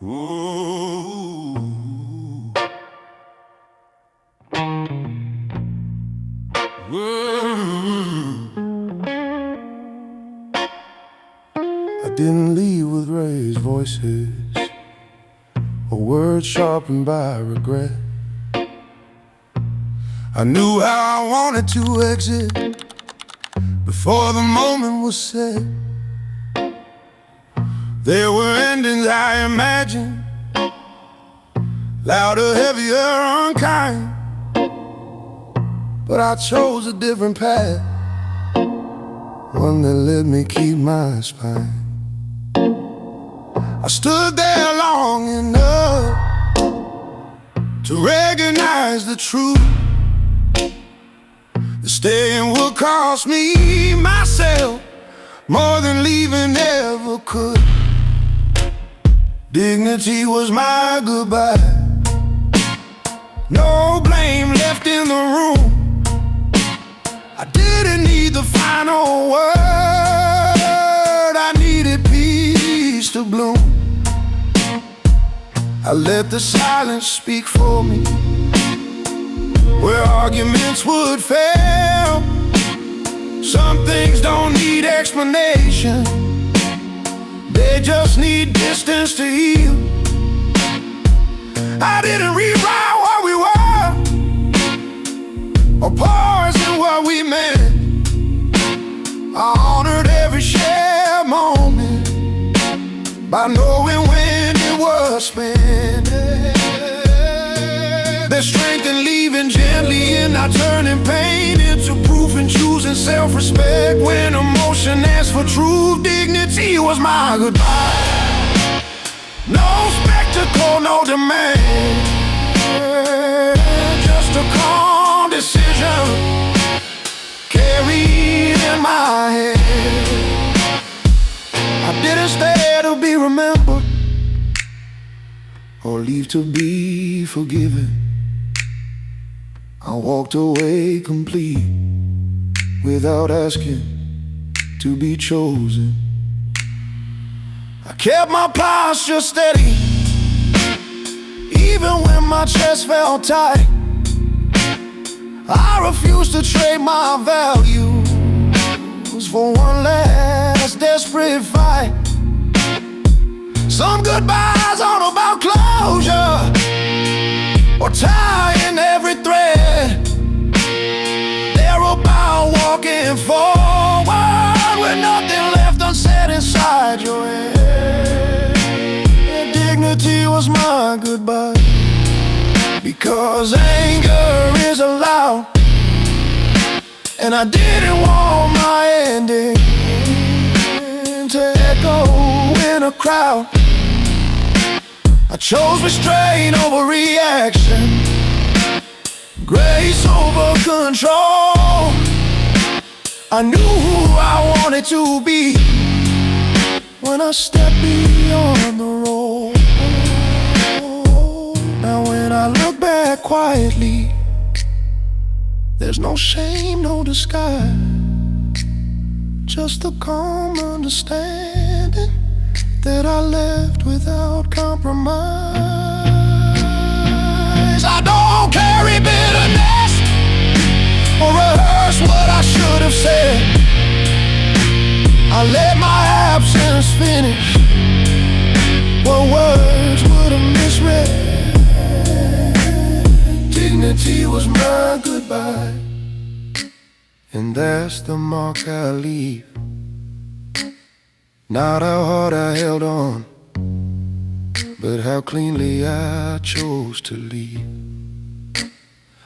Ooh. I didn't leave with raised voices or words sharpened by regret. I knew how I wanted to exit before the moment was set. There were endings I imagined, louder, heavier, unkind. But I chose a different path, one that let me keep my spine. I stood there long enough to recognize the truth. The staying would cost me myself more than leaving ever could. Dignity was my goodbye. No blame left in the room. I didn't need the final word, I needed peace to bloom. I let the silence speak for me. Where arguments would fail, some things don't need explanation, they just need distance to heal. I didn't rewrite what we were or pause in what we meant. I honored every shared moment by knowing when it was spent. There's strength in leaving gently and not turning pain into proof, and choosing self-respect when emotion asks for truth. Dignity was my goodbye. No spectacle, no demand, just a calm decision carried in my head. I didn't stay to be remembered or leave to be forgiven. I walked away complete without asking to be chosen. I kept my posture steady even when my chest felt tight. I refused to trade my values for one last desperate fight. Some goodbyes aren't about closure or tying every thread. They're about walking forward with nothing left unsaid inside your head. Dignity was my goodbye, because anger is allowed, and I didn't want my ending to echo in a crowd. I chose restraint over reaction, grace over control. I knew who I wanted to be when I stepped beyond the role. Now when I look back quietly, there's no shame, no disguise, just the calm understanding that I left without compromise. I don't carry bitterness or rehearse what I should have said. I let my absence finish what words would have misread. Dignity was my goodbye, and that's the mark I leave. Not how hard I held on, but how cleanly I chose to leave.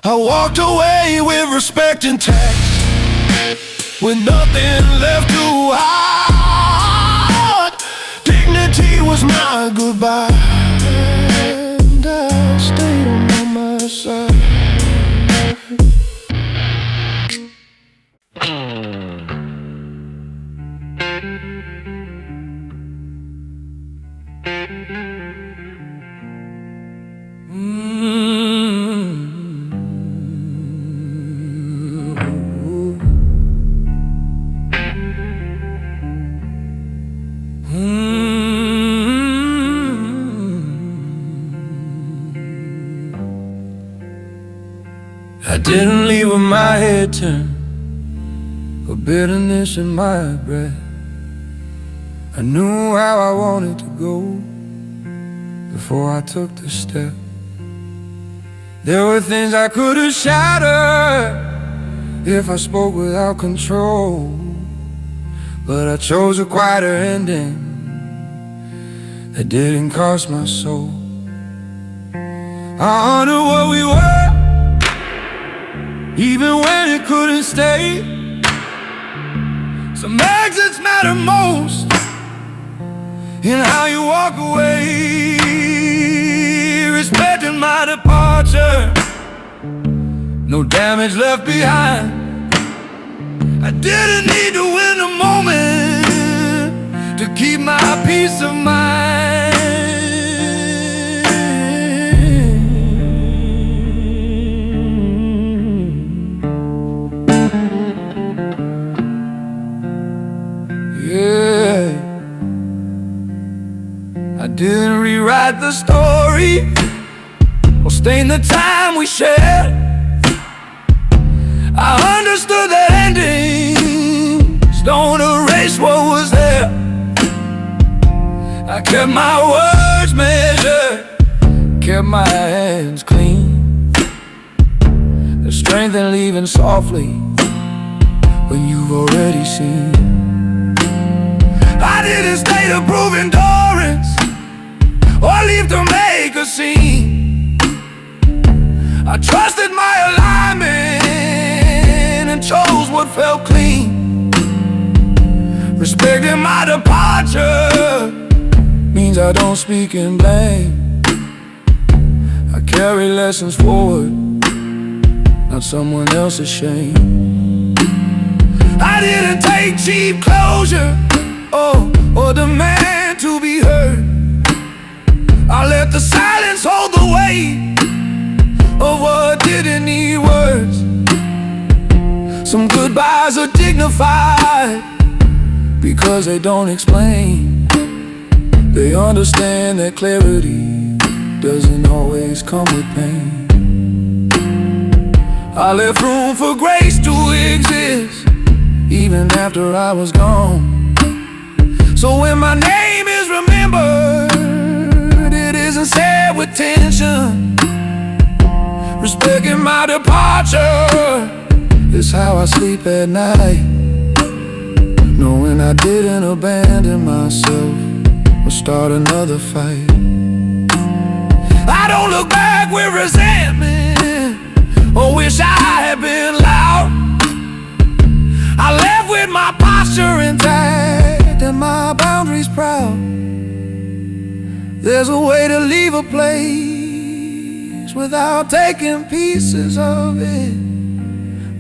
I walked away with respect intact, with nothing left to hide. Dignity was my goodbye, and I stayed on my side. I didn't leave with my head turned or bitterness in my breath. I knew how I wanted to go before I took the step. There were things I could have shattered if I spoke without control, but I chose a quieter ending that didn't cost my soul. I honor what we were, even when it couldn't stay. Some exits matter most in how you walk away. Respecting my departure, no damage left behind. I didn't need to win a moment to keep my peace of mind. Yeah, I didn't rewrite the story or stain the time we shared. I understood that endings don't erase what was there. I kept my words measured, kept my hands clean. There's strength in leaving softly when you've already seen. I didn't stay to prove endurance or leave to make a scene. I trusted my alignment and chose what felt clean. Respecting my departure means I don't speak in blame. I carry lessons forward, not someone else's shame. I didn't take cheap closure or demand to be heard. I let the silence hold the weight of what didn't need words. Some goodbyes are dignified because they don't explain. They understand that clarity doesn't always come with pain. I left room for grace to exist even after I was gone. So when my name is remembered, it isn't said with tension. Respecting my departure is how I sleep at night, knowing I didn't abandon myself or start another fight. I don't look back with resentment or wish I had been loud. I left with my posture intact and my boundaries proud. There's a way to leave a place without taking pieces of it,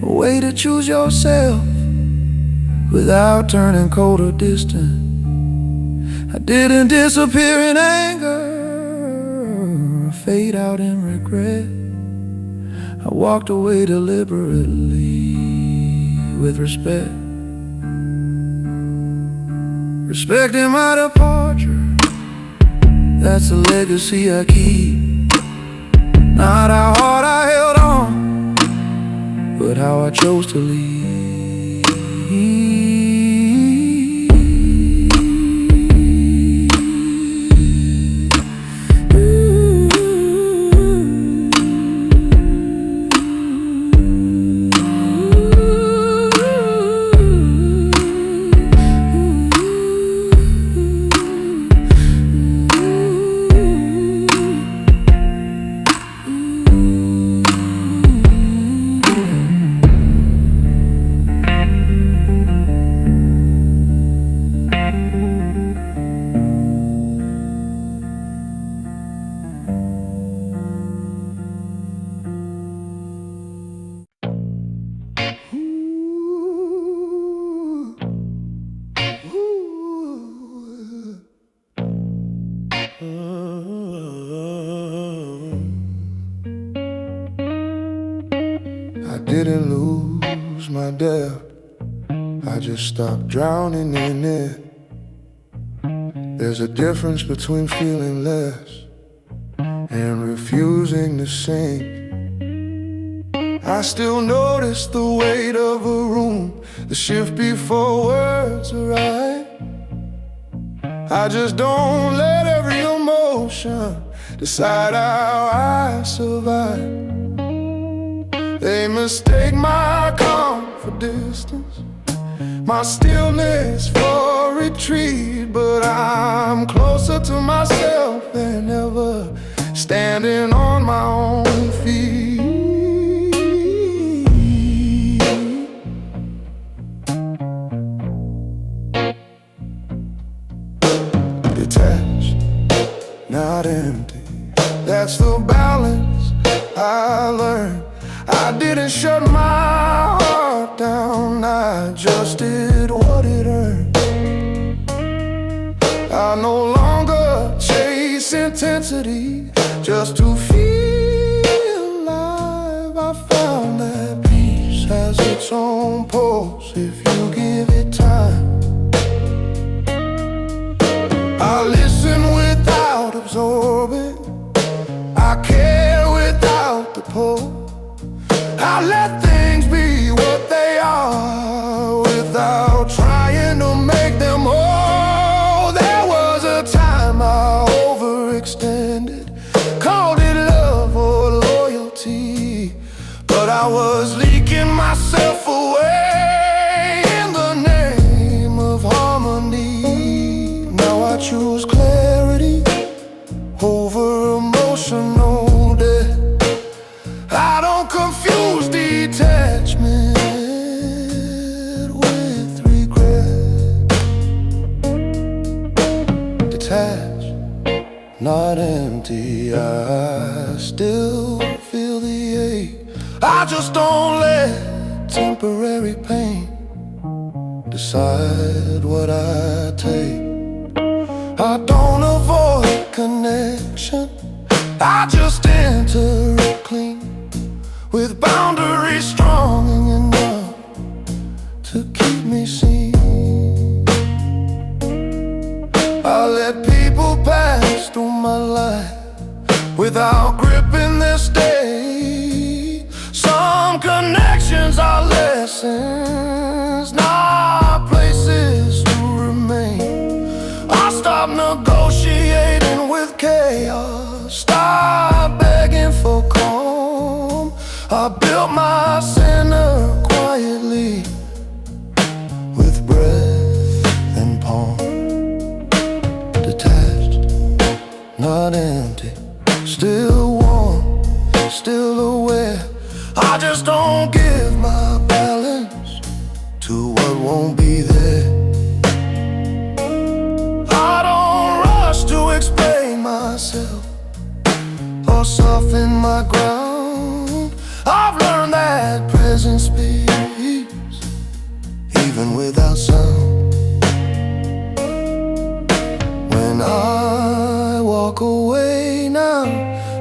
a way to choose yourself without turning cold or distant. I didn't disappear in anger or fade out in regret. I walked away deliberately with respect. Respecting my departure, that's a legacy I keep. Not how hard I held on, but how I chose to leave. I didn't lose my depth, I just stopped drowning in it. There's a difference between feeling less and refusing to sink. I still notice the weight of a room, the shift before words arrive. I just don't let every emotion decide how I survive. They mistake my calm for distance, my stillness for retreat, but I'm closer to myself than ever, standing on my own feet. Detached, not empty, that's the balance I learned. I didn't shut my heart down, I just did what it earned. I no longer chase intensity just to feel alive. I found that peace has its own pulse if you give it time. I listen without absorbing, I care without the pull. I let things be what they are without trying to make them whole. There was a time I overextended, called it love or loyalty, but I was leaking myself away in the name of harmony. Now I choose clarity over emotional death. I don't confuse detachment with regret. Detached, not empty, I still feel the ache. I just don't let temporary pain decide what I take. I don't avoid connection, I just enter it clean, with boundaries strong enough to keep me seen. I let people pass through my life without gripping their stay. Some connections are lessons, not places to remain. I stop negotiating with chaos, stop begging for calm. I built my center quietly with breath and palm. Detached, not empty, still warm, still aware. I just don't give my balance to what won't be there. I don't rush to explain myself or soften my ground. I've learned that presence speaks even without sound. When I walk away now,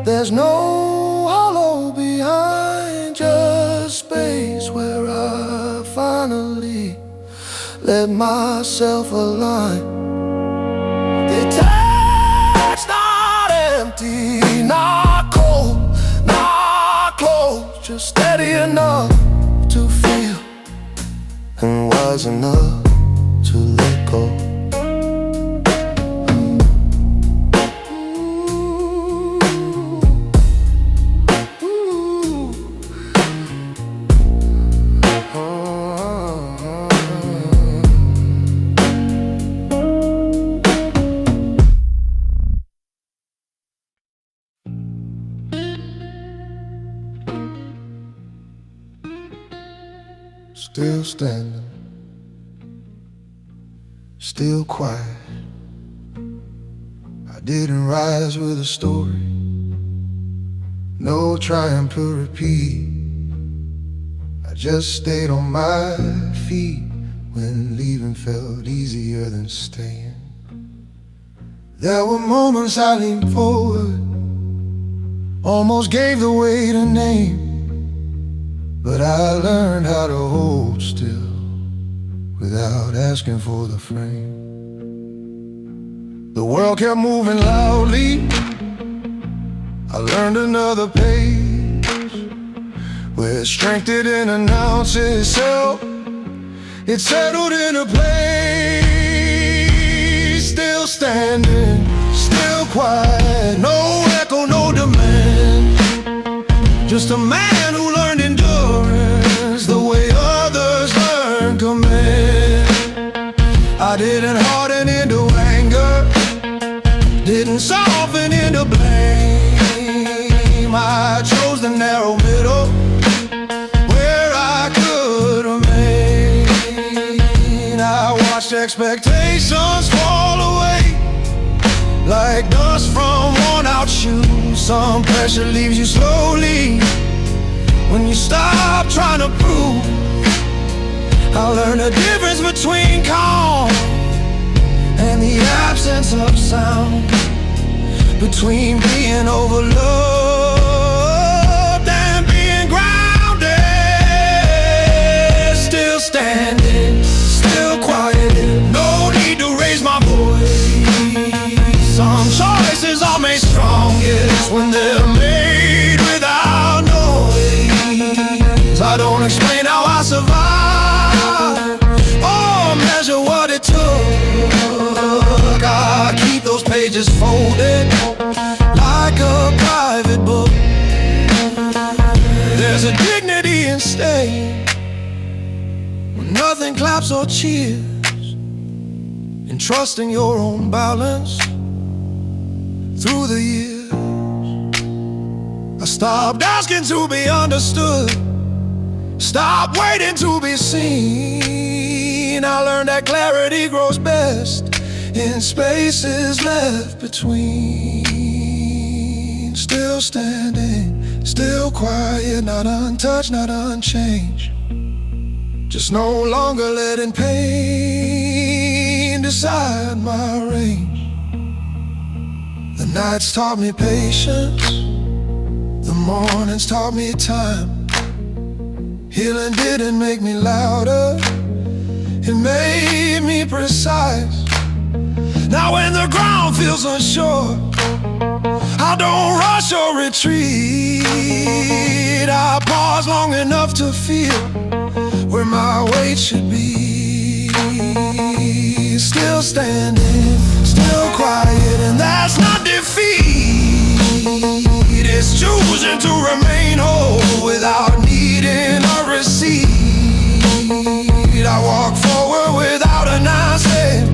there's no hollow behind, just space where I finally let myself align. Detached, not empty, not cold, not close, just steady enough to feel and wise enough to let go. Still standing, still quiet. I didn't rise with a story, no trying to repeat. I just stayed on my feet when leaving felt easier than staying. There were moments I leaned forward, almost gave the weight a name, but I learned how to hold still without asking for the frame. The world kept moving loudly, I learned another page where strength didn't announce itself. It settled into place, still standing, still quiet. No echo, no demand. Just a man who learned endurance the way others learn command. I didn't harden into anger, didn't soften into blame. I chose the narrow middle, where I could remain. I watched expectations fall away like dust from worn-out shoes. Some pressure leaves you slowly when you stop trying to prove. I learned the difference between calm and the absence of sound, between being overlooked and being grounded. Still standing, still quiet, no need to raise my voice. Some choices are made strongest when they're made without noise. I don't explain how I survived or measure what it took. I keep those pages folded like a private book. There's a dignity in staying when nothing claps or cheers, in trusting your own balance through the years. I stopped asking to be understood, stopped waiting to be seen. I learned that clarity grows best in spaces left between. Still standing, still quiet, not untouched, not unchanged. Just no longer letting pain decide my range. The nights taught me patience, the mornings taught me time. Healing didn't make me louder, it made me precise. Now when the ground feels unsure, I don't rush or retreat. I pause long enough to feel where my weight should be. Still standing, still quiet, and that's not defeat. It's choosing to remain whole without needing a receipt. I walk forward without announcing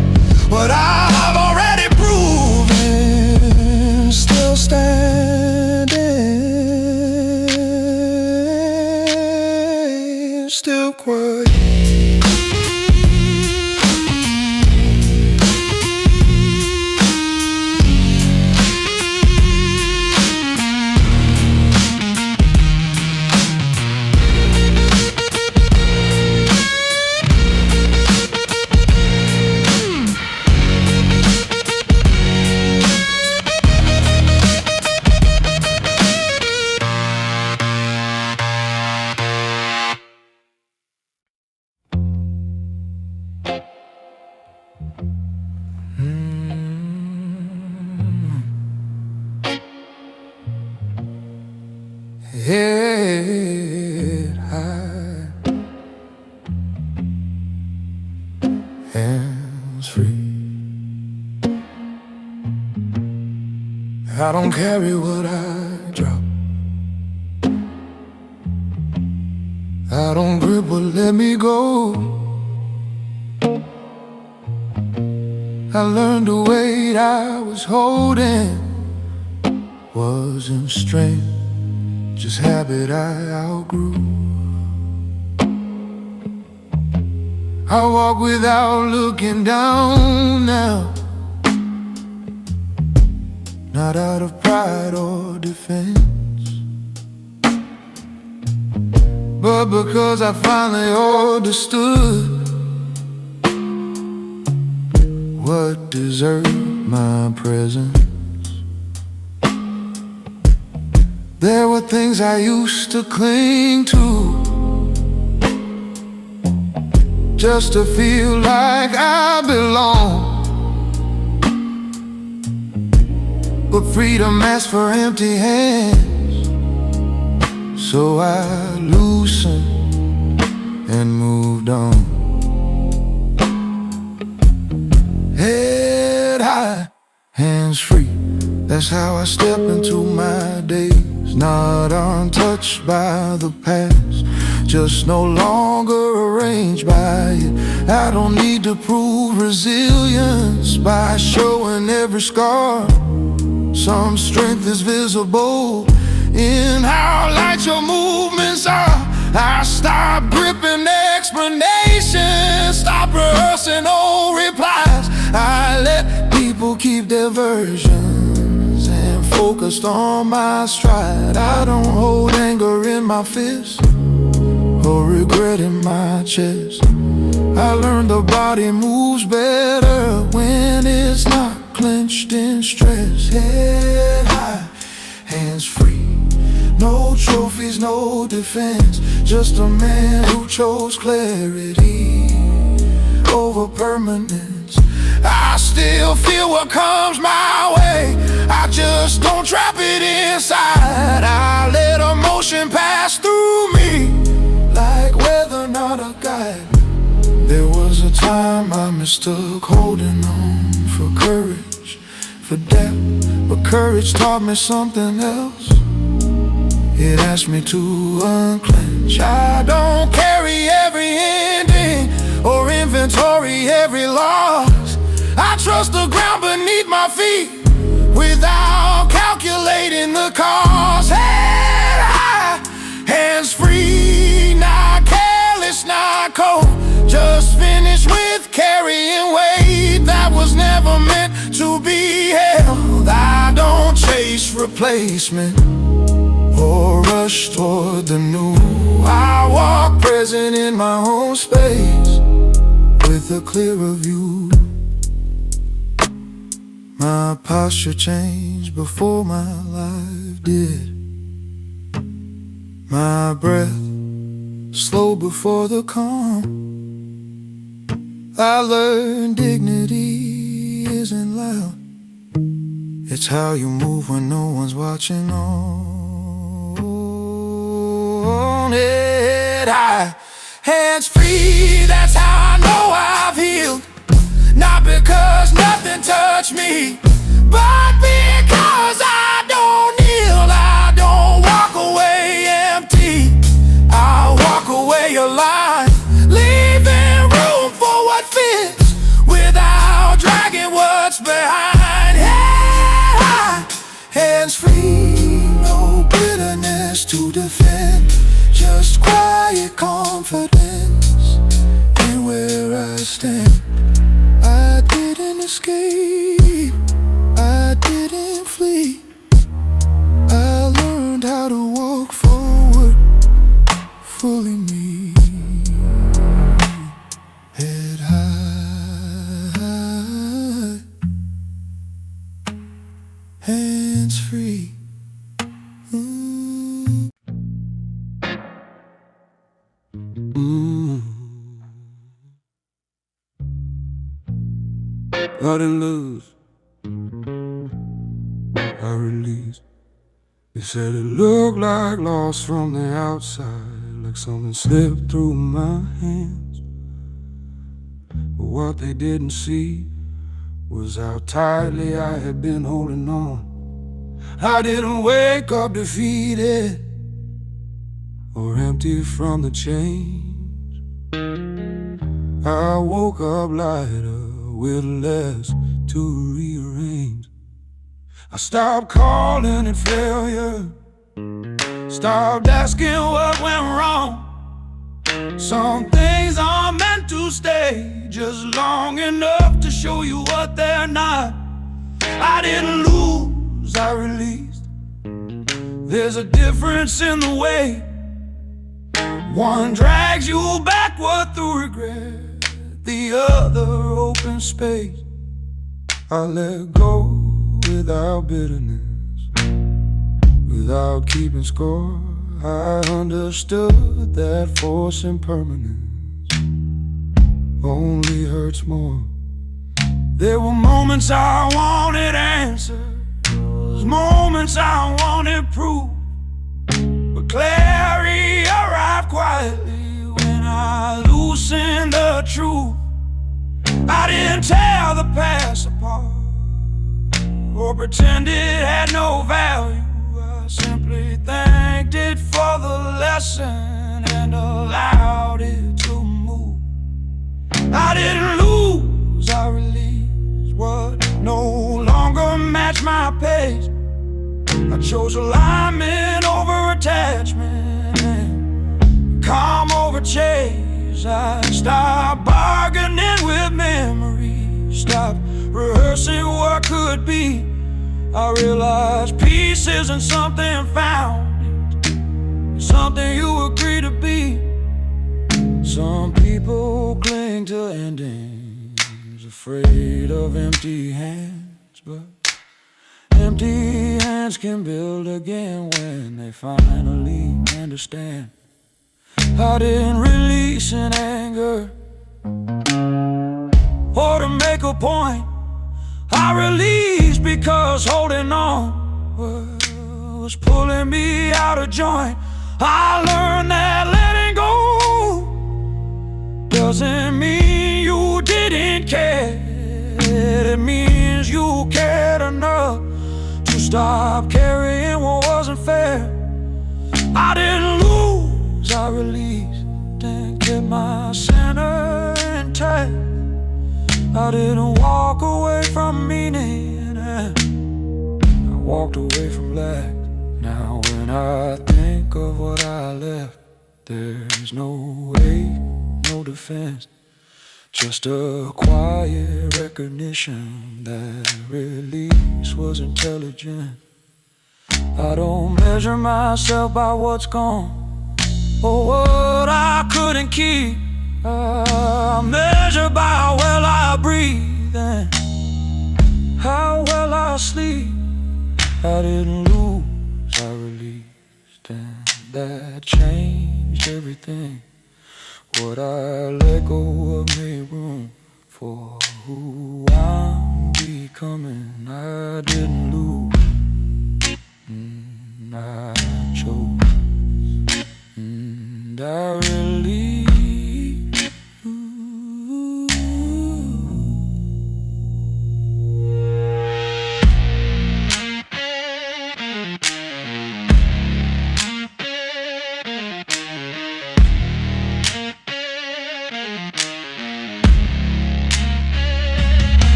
what I've already proven. Still standing, still quiet. Head high, hands free. I don't carry what I drop, I don't grip what let me go. I learned the weight I was holding wasn't strength, just habit I outgrew. I walk without looking down now, not out of pride or defense, but because I finally understood what deserved my presence. There were things I used to cling to just to feel like I belong. But freedom asks for empty hands, So I loosened and moved on. Head high, hands free, that's how I step into my days. Not untouched by the past, just no longer arranged by it. I don't need to prove resilience by showing every scar. Some strength is visible in how light your movements are. I stop gripping explanations, stop rehearsing old replies. I let people keep their versions and focused on my stride. I don't hold anger in my fist or regret in my chest. I learned the body moves better when it's not clenched in stress. Head high, hands free, no trophies, no defense. Just a man who chose clarity over permanence. I still feel what comes my way, I just don't trap it inside. I let emotion pass through me like weather, not a guide. There was a time I mistook holding on for courage, for depth, but courage taught me something else. It asked me to unclench. I don't carry every ending or inventory every loss. I trust the ground beneath my feet without calculating the cost. Head high, hands free, not careless, not cold. Just finished with carrying weight that was never meant to be held. I don't chase replacement or rush toward the new. I walk present in my own space with a clearer view. My posture changed before my life did. My breath slow before the calm. I learned dignity isn't loud, it's how you move when no one's watching on. Head high, hands free, that's how I know I've healed. Not because nothing touched me, but because I don't kneel. I don't walk away empty, I walk away alive, leaving room for what fits without dragging what's behind. Head high, hands free, no bitterness to defend, just quiet confidence in where I stand. I didn't escape, I didn't flee, I learned how to walk forward, fully me. Head high, hands free. I didn't lose, I released. They said it looked like loss from the outside, like something slipped through my hands. But what they didn't see was how tightly I had been holding on. I didn't wake up defeated or empty from the change. I woke up lighter with less to rearrange. I stopped calling it failure, stopped asking what went wrong. Some things aren't meant to stay just long enough to show you what they're not. I didn't lose, I released. There's a difference in the way one drags you backward through regret, the other open space. I let go without bitterness, without keeping score. I understood that force impermanence only hurts more. There were moments I wanted answers, moments I wanted proof, but clarity or pretend it had no value. I simply thanked it for the lesson and allowed it to move. I didn't lose, I released what no longer matched my pace. I chose alignment over attachment and calm over chase. I stopped bargaining with memory, stopped rehearsing what could be. I realized peace isn't something found, it's something you agree to be. Some people cling to endings, afraid of empty hands, but empty hands can build again when they finally understand. I didn't release in anger or to make a point. I released because holding on was pulling me out of joint. I learned that letting go doesn't mean you didn't care. It means you cared enough to stop carrying what wasn't fair. I didn't lose, I released and kept my center intact. I didn't walk away from meaning, I walked away from lack. Now when I think of what I left, there's no way, no defense, just a quiet recognition that release was intelligent. I don't measure myself by what's gone or what I couldn't keep. I measure by how well I breathe and how well I sleep. I didn't lose, I released, and that changed everything. What I let go of made room for who I'm becoming. I didn't lose, I chose, and I released.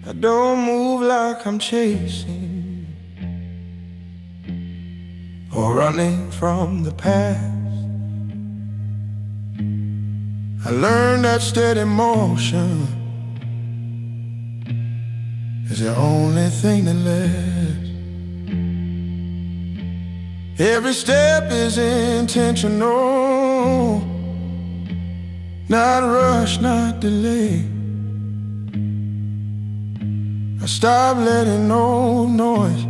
I don't move like I'm chasing or running from the past. I learned that steady motion is the only thing that lasts. Every step is intentional, not rushed, not delayed. I stopped letting no noise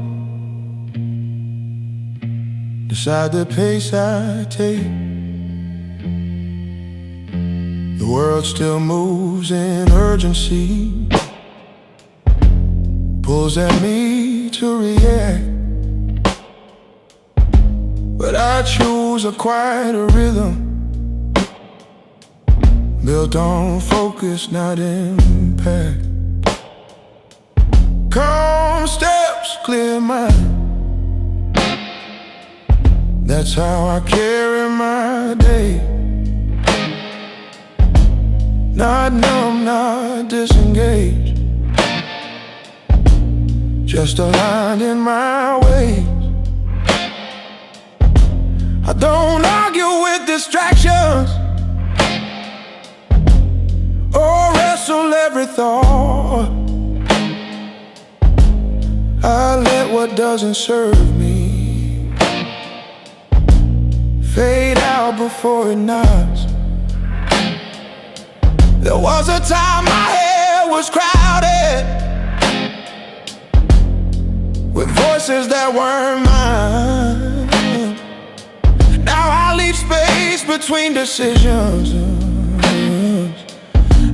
decide the pace I take. The world still moves in urgency, pulls at me to react, but I choose a quieter rhythm built on focus, not impact. Calm steps, clear mind, that's how I carry my day. Not numb, not disengaged, just aligned in my ways. Don't argue with distractions or wrestle every thought. I let what doesn't serve me fade out before it nods. There was a time my head was crowded with voices that weren't mine. Now I leave space between decisions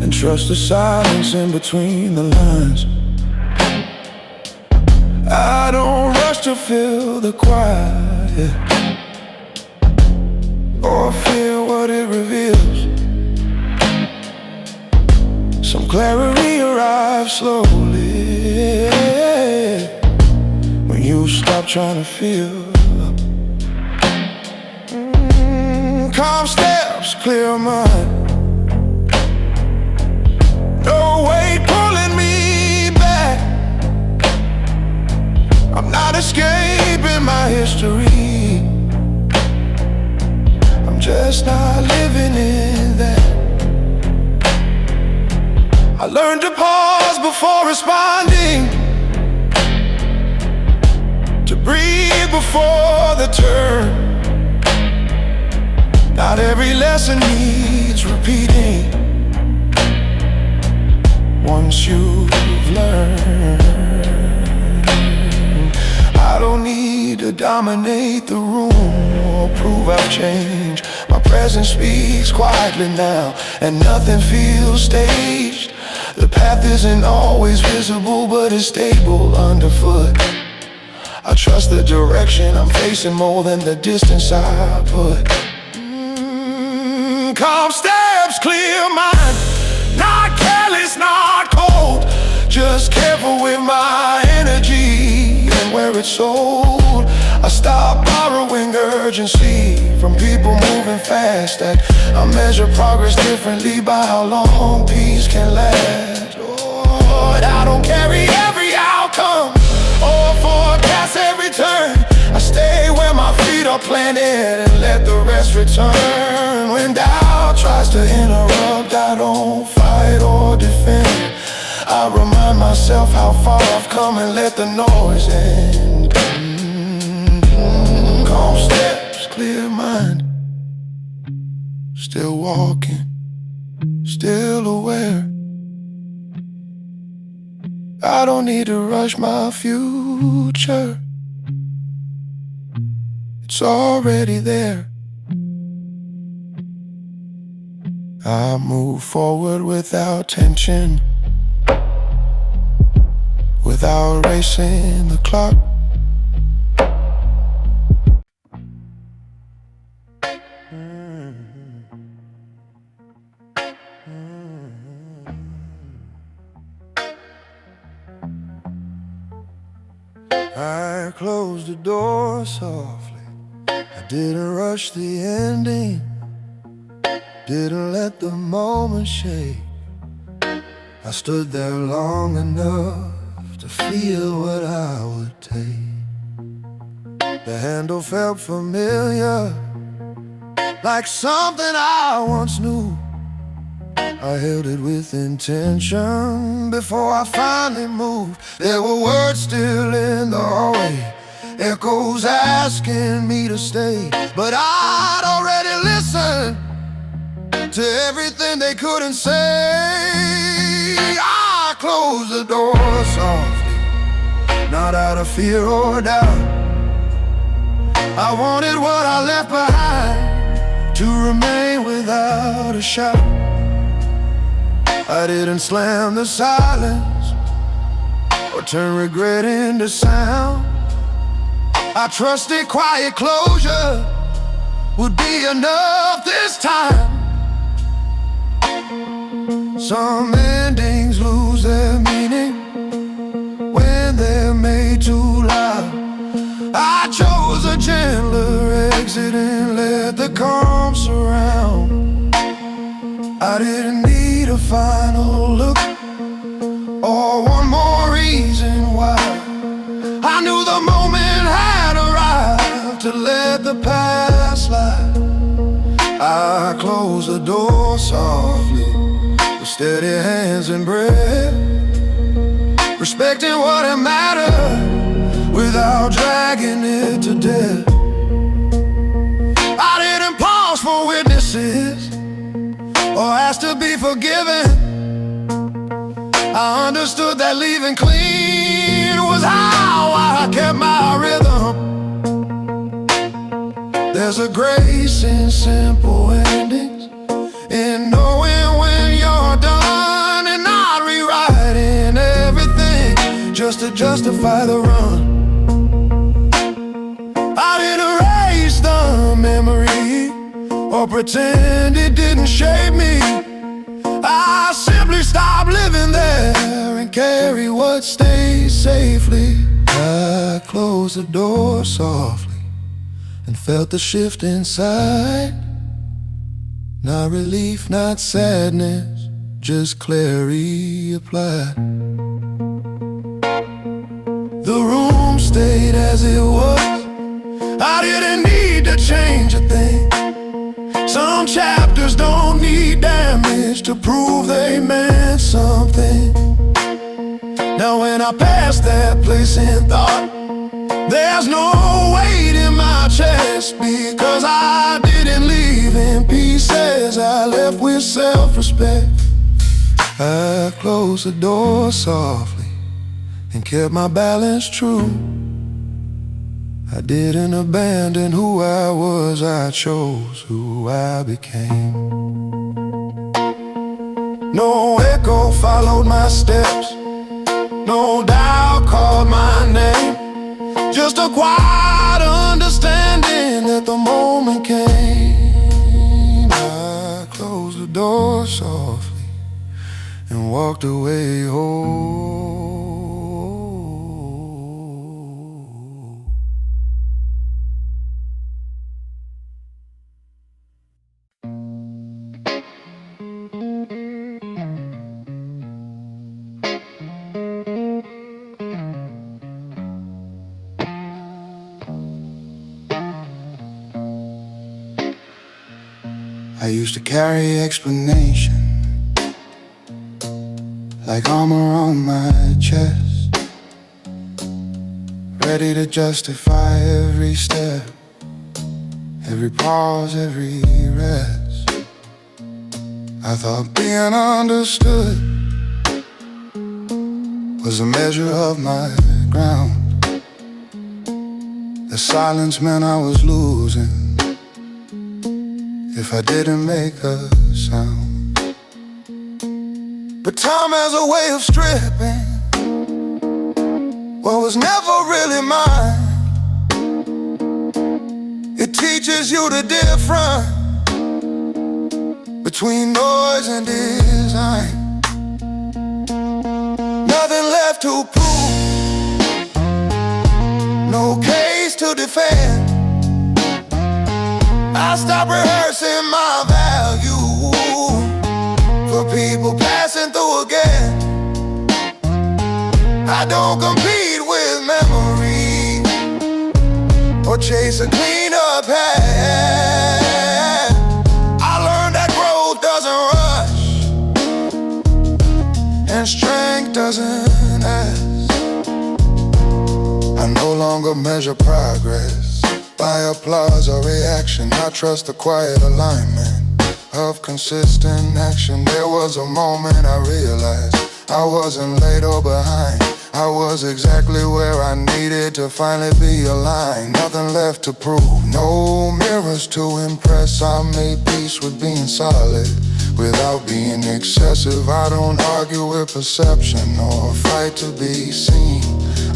and trust the silence in between the lines. I don't rush to fill the quiet or feel what it reveals. Some clarity arrives slowly when you stop trying to feel. Calm steps, clear mind. No weight pulling me back. I'm not escaping my history. I'm just not living in that. I learned to pause before responding, to breathe before the turn. Not every lesson needs repeating once you've learned. I don't need to dominate the room or prove I've changed. My presence speaks quietly now, and nothing feels staged. The path isn't always visible, but it's stable underfoot. I trust the direction I'm facing more than the distance I put. Calm steps, clear mind. Not careless, not cold, just careful with my energy and where it's sold. I stop borrowing urgency from people moving fast. That I measure progress differently by how long peace can last. Oh, I don't carry every outcome or forecast every turn. I stay where my feet are planted and let the rest return. When doubt tries to interrupt, I don't fight or defend. I remind myself how far I've come and let the noise end. Calm steps, clear mind. Still walking, still aware. I don't need to rush my future. It's already there. I move forward without tension, without racing the clock. I closed the door softly. I didn't rush the ending, didn't let the moment shake. I stood there long enough to feel what I would take. The handle felt familiar, like something I once knew. I held it with intention before I finally moved. There were words still in the hallway, echoes asking me to stay, but I'd already listened to everything they couldn't say. I closed the door softly, not out of fear or doubt. I wanted what I left behind to remain without a shout. I didn't slam the silence or turn regret into sound. I trusted quiet closure would be enough this time. Some endings lose their meaning when they're made too loud. I chose a gentler exit and let the calm surround. I didn't need a final look or one more reason why. I knew the moment had arrived to let the past landslide. I close the door softly, with steady hands and breath, respecting what it mattered without dragging it to death. I didn't pause for witnesses or ask to be forgiven. I understood that leaving clean was how I kept my rhythm. There's a grace in simple endings, in knowing when you're done and not rewriting everything just to justify the run. I didn't erase the memory or pretend it didn't shape me. I simply stopped living there and carry what stays safely. I closed the door softly and felt the shift inside. Not relief, not sadness, just clarity applied. The room stayed as it was. I didn't need to change a thing. Some chapters don't need damage to prove they meant something. Now when I pass that place in thought, there's no weight in my chest, because I didn't leave in pieces. I left with self-respect. I closed the door softly and kept my balance true. I didn't abandon who I was, I chose who I became. No echo followed my steps, no doubt called my name. Just a quiet understanding that the moment came. I closed the door softly and walked away whole. I used to carry explanation like armor on my chest, ready to justify every step, every pause, every rest. I thought being understood was a measure of my ground. The silence meant I was losing if I didn't make a sound. But time has a way of stripping what was never really mine. It teaches you the difference between noise and design. Nothing left to prove, no case to defend. I stopped rehearsing my value for people passing through again. I don't compete with memory or chase a clean-up head. I learned that growth doesn't rush and strength doesn't ask. I no longer measure progress by applause or reaction. I trust the quiet alignment of consistent action. There was a moment I realized I wasn't late or behind. I was exactly where I needed to finally be aligned. Nothing left to prove, no mirrors to impress. I made peace with being solid without being excessive. I don't argue with perception or fight to be seen.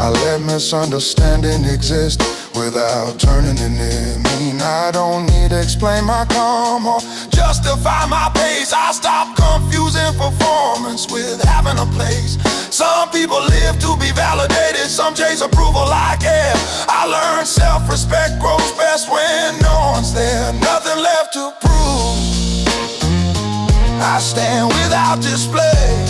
I let misunderstanding exist without turning it mean. I don't need to explain my calm or justify my pace. I stopped confusing performance with having a place. Some people live to be validated, some chase approval like air. I learned self-respect grows best when no one's there. Nothing left to prove, I stand without display.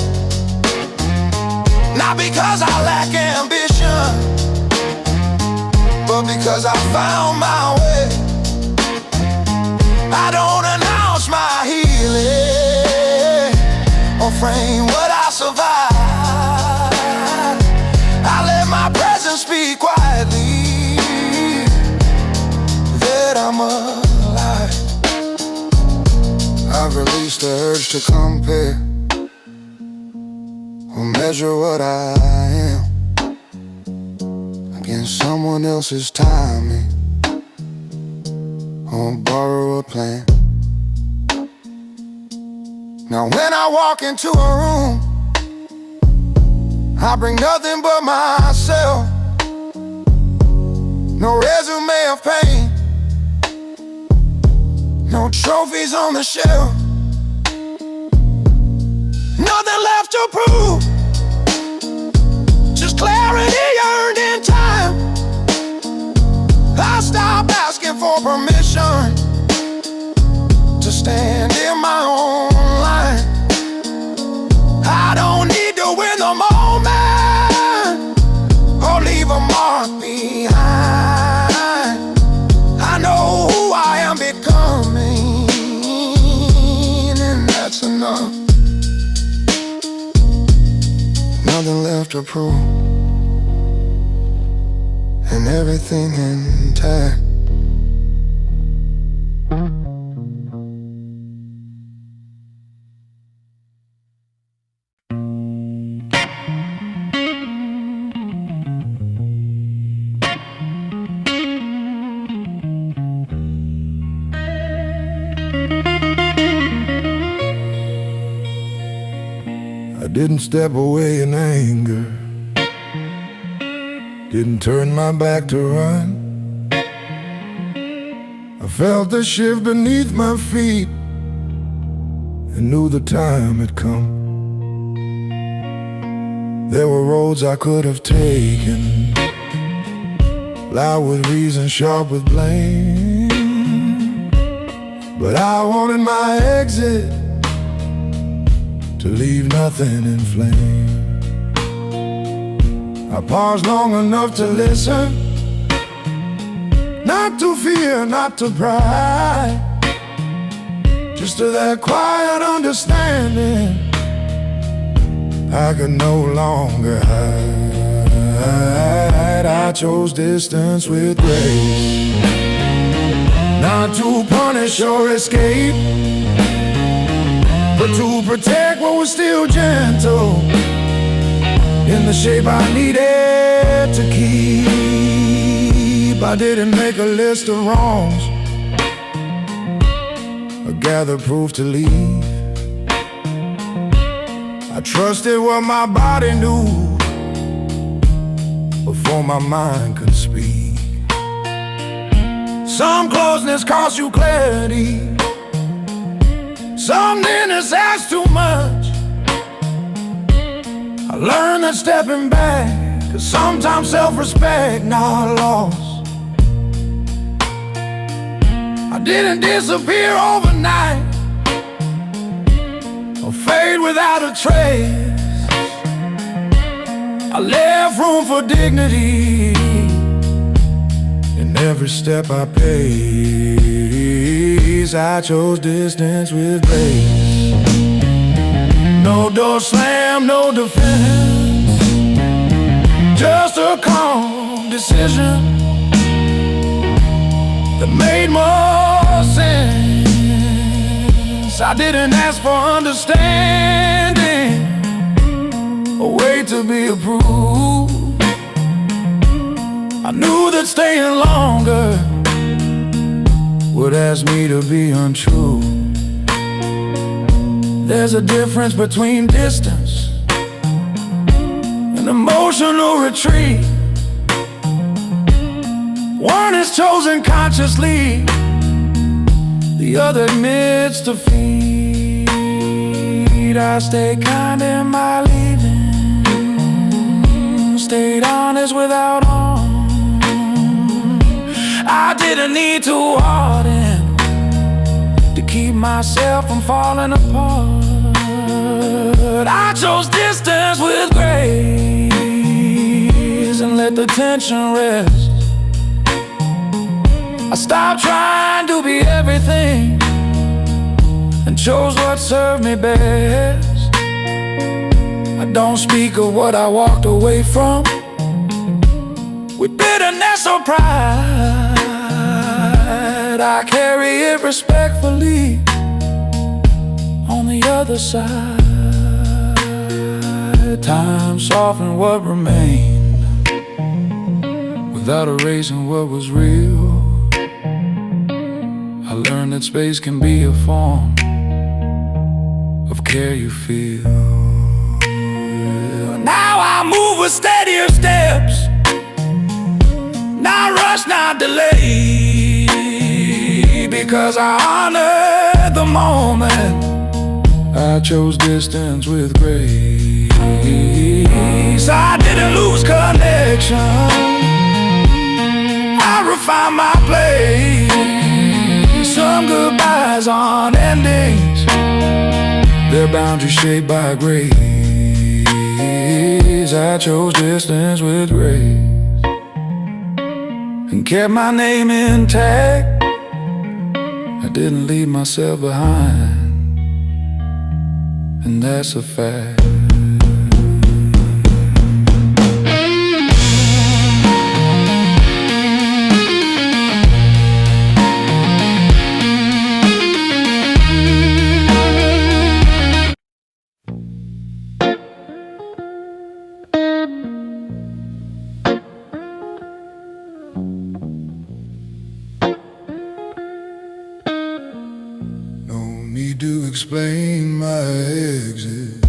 Not because I lack ambition, but because I found my way. refrain what I survived. I let my presence speak quietly that I'm alive. I've released the urge to compare or measure what I am against someone else's timing or borrow a plan. Now when I walk into a room, I bring nothing but myself. No resume of pain, no trophies on the shelf, nothing left to prove, just clarity earned in time. I stop asking for permission to stand in my own line. I don't need to win the moment or leave a mark behind. I know who I am becoming, and that's enough. Nothing left to prove, and everything intact. I didn't step away in anger, didn't turn my back to run. I felt the shift beneath my feet and knew the time had come. There were roads I could have taken, loud with reason, sharp with blame, but I wanted my exit to leave nothing in flame. I paused long enough to listen, not to fear, not to pride, just to that quiet understanding I could no longer hide. I chose distance with grace, not to punish or escape, but to protect what was still gentle in the shape I needed to keep. I didn't make a list of wrongs or gather proof to leave. I trusted what my body knew before my mind could speak. Some closeness costs you clarity, some nearness asks too much. I learned that stepping back, 'cause sometimes self-respect not lost. I didn't disappear overnight or fade without a trace. I left room for dignity in every step I paid. I chose distance with grace. No door slam, no defense, just a calm decision that made more sense. I didn't ask for understanding or wait to be approved. I knew that staying longer would ask me to be untrue. There's a difference between distance and emotional retreat. One is chosen consciously, the other admits defeat. I stayed kind in my leaving, stayed honest without harm. I didn't need to harden to keep myself from falling apart. I chose distance with grace and let the tension rest. I stopped trying to be everything and chose what served me best. I don't speak of what I walked away from with bitterness or pride. I carry it respectfully on the other side. Time softened what remained without erasing what was real. I learned that space can be a form of care you feel. Now I move with steadier steps, not rush, not delay, because I honor the moment. I chose distance with grace. I didn't lose connection, I refined my place. Some goodbyes aren't endings, they're boundaries shaped by grace. I chose distance with grace and kept my name intact. I didn't leave myself behind, and that's a fact. Need to explain my exit.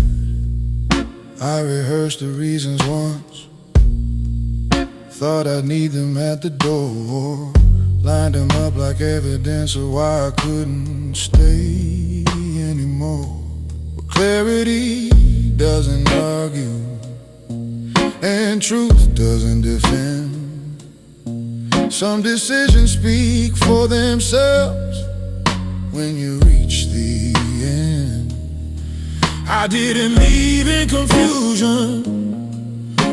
I rehearsed the reasons once, thought I'd need them at the door, lined them up like evidence of why I couldn't stay anymore. But clarity doesn't argue, and truth doesn't defend. Some decisions speak for themselves when you reach the end. I didn't leave in confusion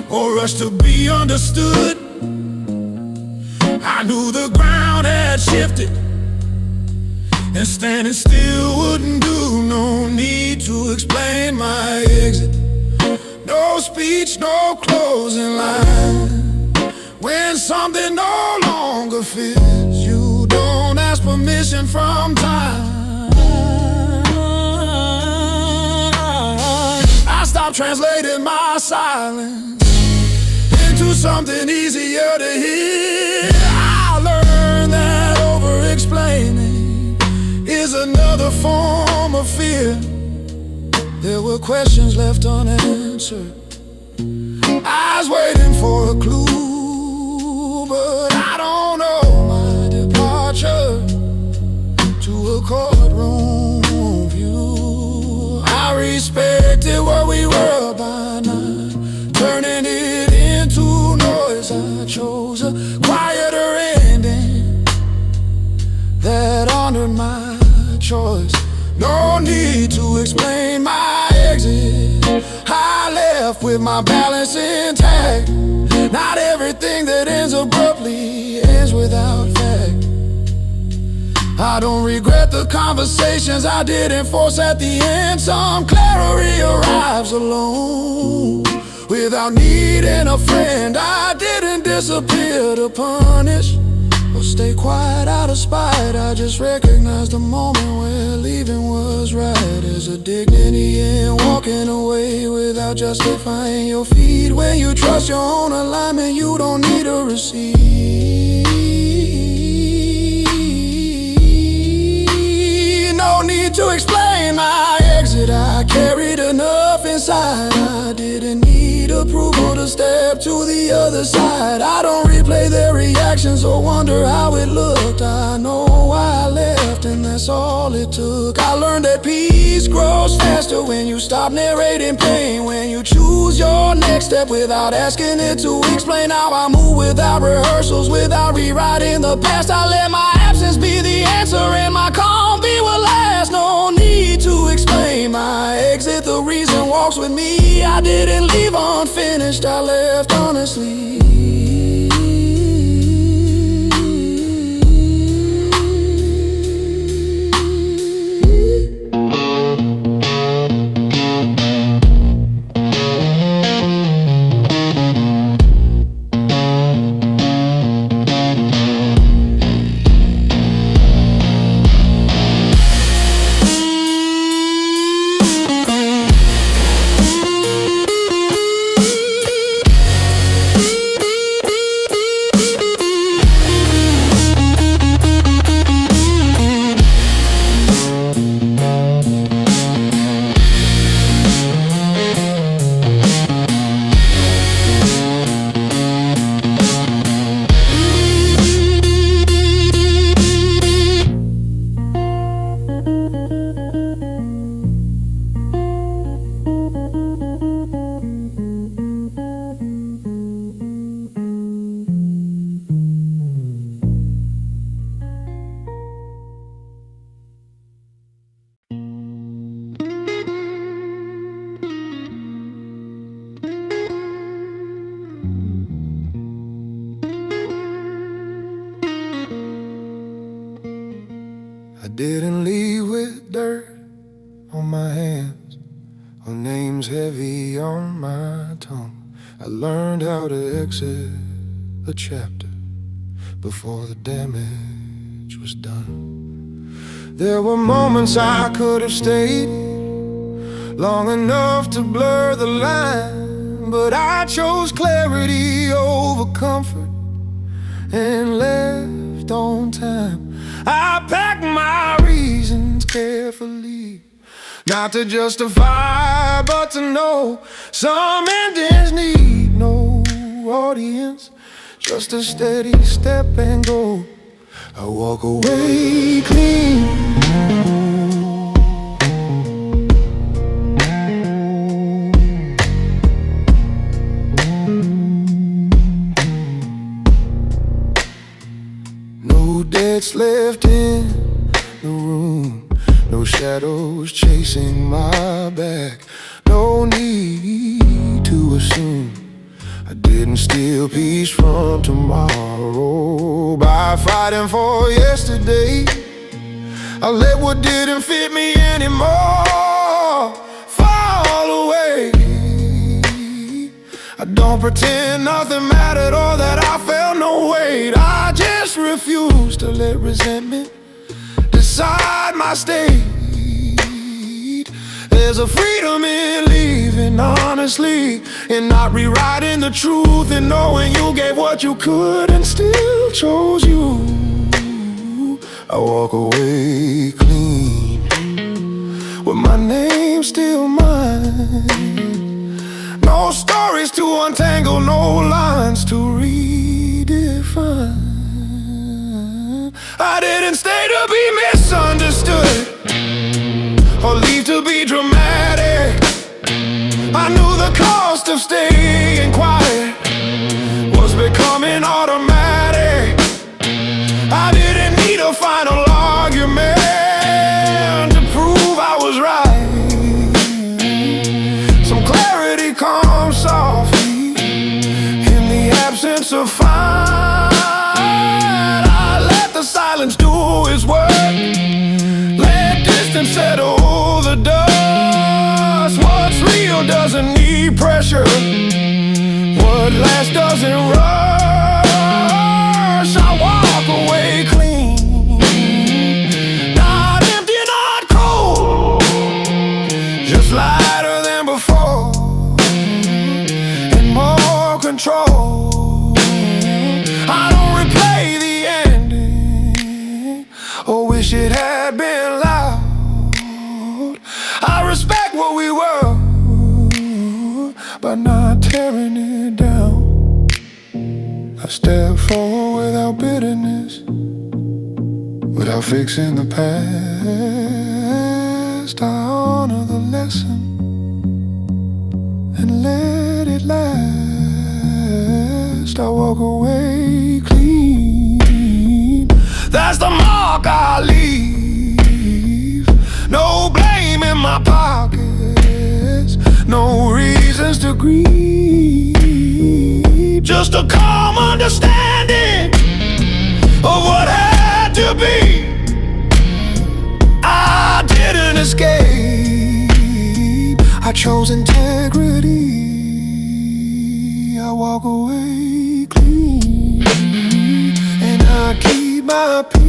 or rush to be understood. I knew the ground had shifted, and standing still wouldn't do. No need to explain my exit, no speech, no closing line. When something no longer fits, you don't ask permission from time. I stopped translating my silence into something easier to hear. I learned that over-explaining is another form of fear. There were questions left unanswered, eyes waiting for a clue, but I don't know my departure to a courtroom view. I respected what we were by not turning it into noise. I chose a quieter ending that honored my choice. No need to explain my exit, I left with my balance intact. Not everything that ends abruptly ends without fact. I don't regret the conversations I didn't force at the end. Some clarity arrives alone, without needing a friend. I didn't disappear to punish or stay quiet out of spite. I just recognized the moment where leaving was right. There's a dignity in walking away without justifying your feet. When you trust your own alignment, you don't need a receipt. No need to explain my exit, I carried enough inside. I didn't need approval to step to the other side. I don't replay their reactions or wonder how it looked. I know why I left, and that's all it took. I learned that peace grows faster when you stop narrating pain, when you choose your next step without asking it to explain. How I move without rehearsals, without rewriting the past. I let my absence be the answer and my calm be what lasts. No need to explain my exit, the reason walks with me. I didn't leave unfinished, I left honestly. I didn't leave with dirt on my hands or names heavy on my tongue. I learned how to exit a chapter before the damage was done. There were moments I could have stayed long enough to blur the line, but I chose clarity over comfort and left on time. I packed my reasons carefully, not to justify, but to know some endings need no audience, just a steady step and go. I walk away clean. No debts left in the room, no shadows chasing my back, no need to assume I didn't steal peace from tomorrow by fighting for yesterday. I let what didn't fit me anymore fall away. I don't pretend nothing mattered or that I felt no weight. I just refuse to let resentment decide my state. There's a freedom in leaving honestly, and not rewriting the truth, and knowing you gave what you could and still chose you. I walk away clean, with my name still mine. No stories to untangle, no lines to redefine. I didn't stay to be misunderstood or leave to be dramatic. I knew the cost of staying quiet was becoming automatic. I didn't need a final argument to prove I was right. Some clarity comes softly in the absence of fight. I let the silence do its work, let distance settle the dust. What's real doesn't need pressure, what lasts doesn't rush. I walk away clean, not empty, not cold, just lighter than before, and more control. I don't replay the ending or wish it had been loud. I respect what we were, but not tearing it down. I step forward without bitterness, without fixing the past. I honor the lesson and let it last. I walk away clean, that's the mark I leave. No blame in my pockets, no reasons to grieve, just a calm understanding of what had to be. I didn't escape, I chose integrity. I walk away clean, and I keep my peace.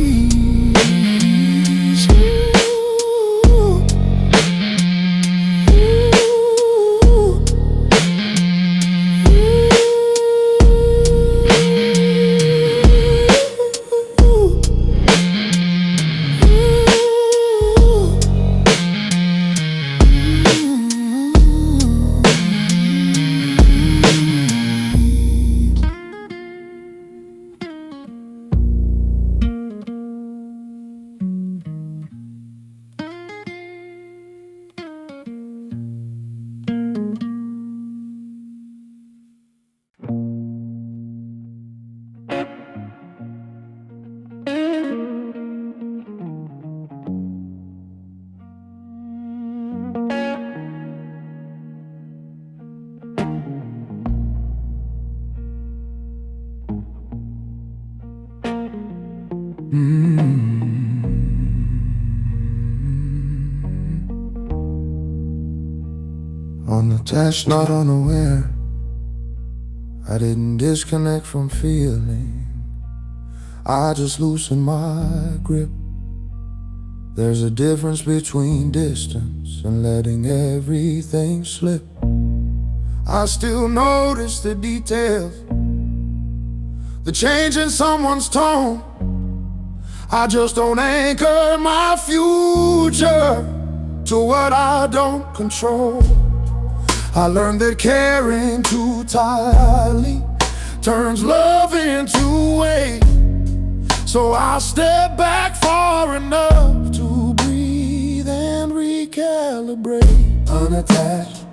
Unattached, not unaware. I didn't disconnect from feeling, I just loosened my grip. There's a difference between distance and letting everything slip. I still notice the details, the change in someone's tone. I just don't anchor my future to what I don't control. I learned that caring too tightly turns love into weight. So I'll step back far enough to breathe and recalibrate. Unattached,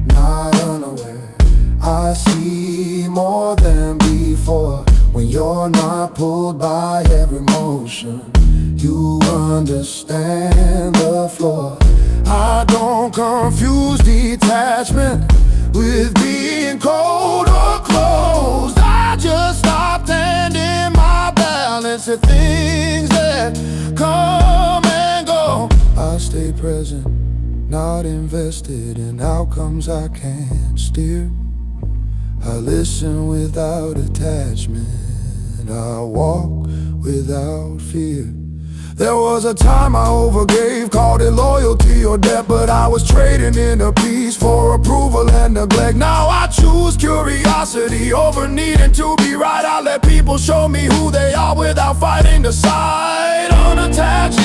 not unaware, I see more than before. When you're not pulled by every motion, you understand the floor. I don't confuse detachment with being cold or closed. I just stopped handing my balance to things that come and go. I stay present, not invested in outcomes I can't steer. I listen without attachment, I walk without fear. There was a time I overgave, called it loyalty or debt, but I was trading inner peace for approval and neglect. Now I choose curiosity over needing to be right. I let people show me who they are without fighting the side. Unattached,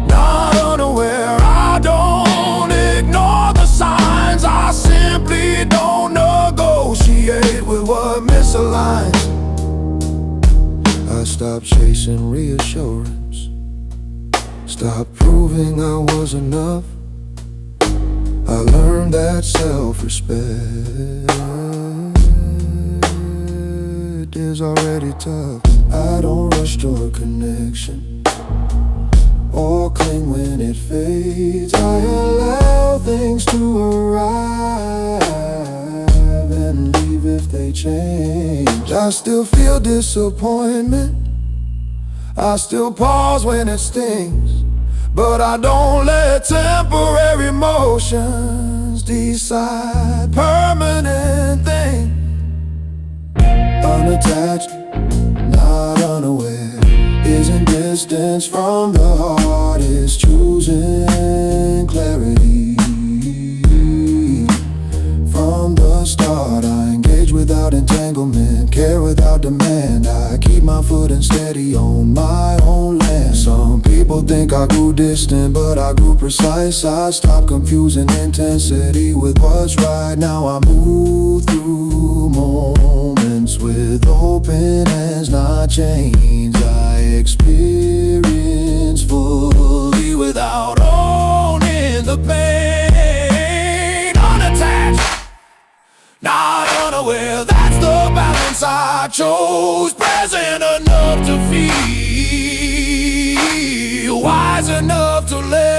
not unaware, I don't ignore the signs. I simply don't negotiate with what misaligns. I stopped chasing reassurance, stopped proving I was enough. I learned that self-respect is already tough. I don't rush toward connection or cling when it fades. I allow things to arrive and leave if they change. I still feel disappointment, I still pause when it stings, but I don't let temporary emotions decide permanent things. Unattached, not unaware, isn't distance from the heart, is choosing clarity. From the start, I engage without entanglement, care without demand. I keep my footing steady on my own land. Some people think I grew distant, but I grew precise. I stopped confusing intensity with what's right. Now I move through moments with open hands, not chains. I experience fully without owning the pain. Unattached, not unaware, that's the balance I chose. Present enough to feel, wise enough to let